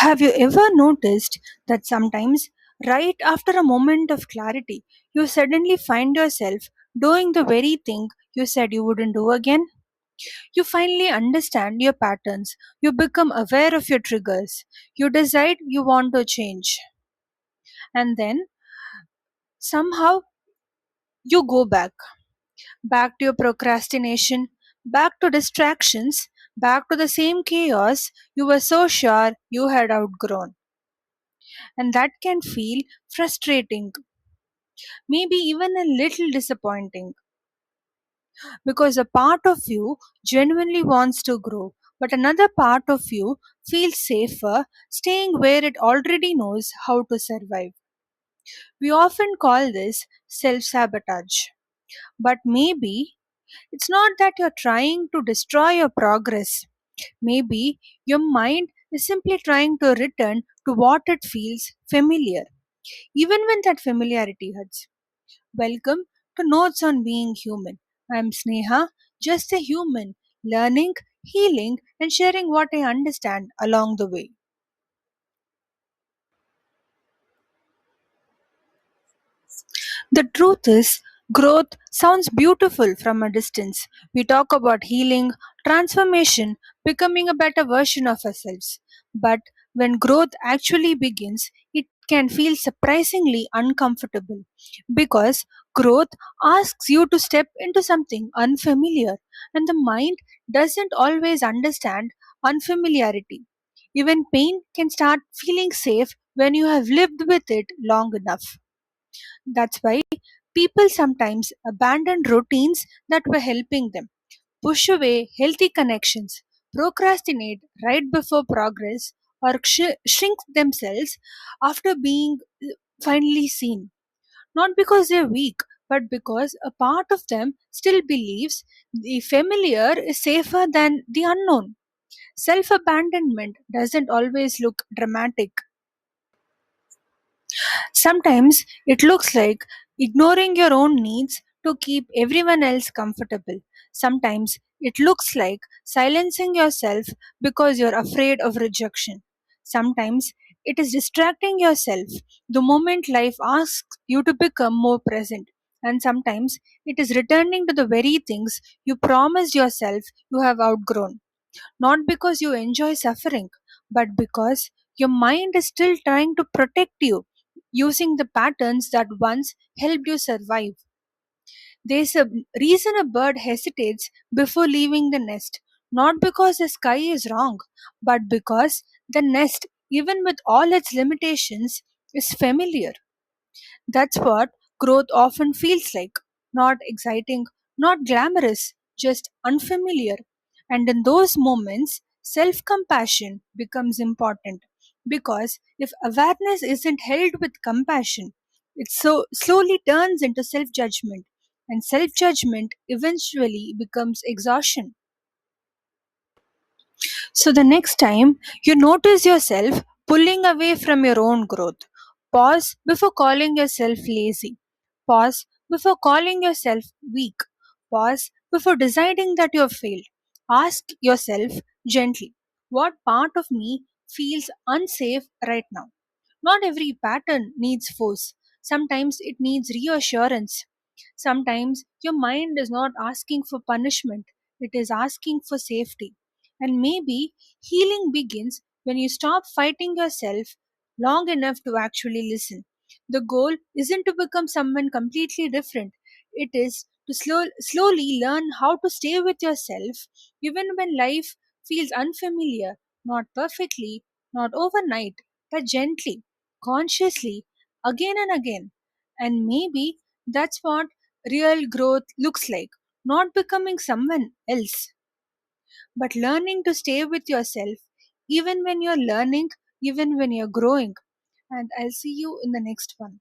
Have you ever noticed that sometimes, right after a moment of clarity, you suddenly find yourself doing the very thing you said you wouldn't do again? You finally understand your patterns, you become aware of your triggers, you decide you want to change, and then somehow you go back to your procrastination, back to distractions, back to the same chaos you were so sure you had outgrown. And that can feel frustrating, maybe even a little disappointing, because a part of you genuinely wants to grow, but another part of you feels safer staying where it already knows how to survive. We often call this self sabotage, but maybe it's not that you're trying to destroy your progress. Maybe your mind is simply trying to return to what it feels familiar, even when that familiarity hurts. Welcome to Notes on Being Human. I'm Sneha, just a human, learning, healing, and sharing what I understand along the way. The truth is, growth sounds beautiful from a distance. We talk about healing, transformation, becoming a better version of ourselves. But when growth actually begins, it can feel surprisingly uncomfortable because growth asks you to step into something unfamiliar, and the mind doesn't always understand unfamiliarity. Even pain can start feeling safe when you have lived with it long enough. That's why people sometimes abandon routines that were helping them, push away healthy connections, procrastinate right before progress, or shrink themselves after being finally seen. Not because they're weak, but because a part of them still believes the familiar is safer than the unknown. Self abandonment doesn't always look dramatic. Sometimes it looks like ignoring your own needs to keep everyone else comfortable. Sometimes it looks like silencing yourself because you're afraid of rejection. Sometimes it is distracting yourself the moment life asks you to become more present. And sometimes it is returning to the very things you promised yourself you have outgrown, not because you enjoy suffering, but because your mind is still trying to protect you using the patterns that once helped you survive. There's a reason a bird hesitates before leaving the nest, not because the sky is wrong, but because the nest, even with all its limitations, is familiar. That's what growth often feels like, not exciting, not glamorous, just unfamiliar. And in those moments, self compassion becomes important because if awareness isn't held with compassion, it so slowly turns into self judgment, and self judgment eventually becomes exhaustion. So the next time you notice yourself pulling away from your own growth, pause before calling yourself lazy. Pause before calling yourself weak. Pause before deciding that you have failed. Ask yourself gently, what part of me feels unsafe right now? Not every pattern needs force. Sometimes it needs reassurance. Sometimes your mind is not asking for punishment, it is asking for safety. And maybe healing begins when you stop fighting yourself long enough to actually listen. The goal isn't to become someone completely different, it is to slowly learn how to stay with yourself even when life feels unfamiliar, not perfectly, not overnight, but gently, consciously, again and again. And maybe that's what real growth looks like, not becoming someone else, but learning to stay with yourself even when you're learning, even when you're growing. And I'll see you in the next one.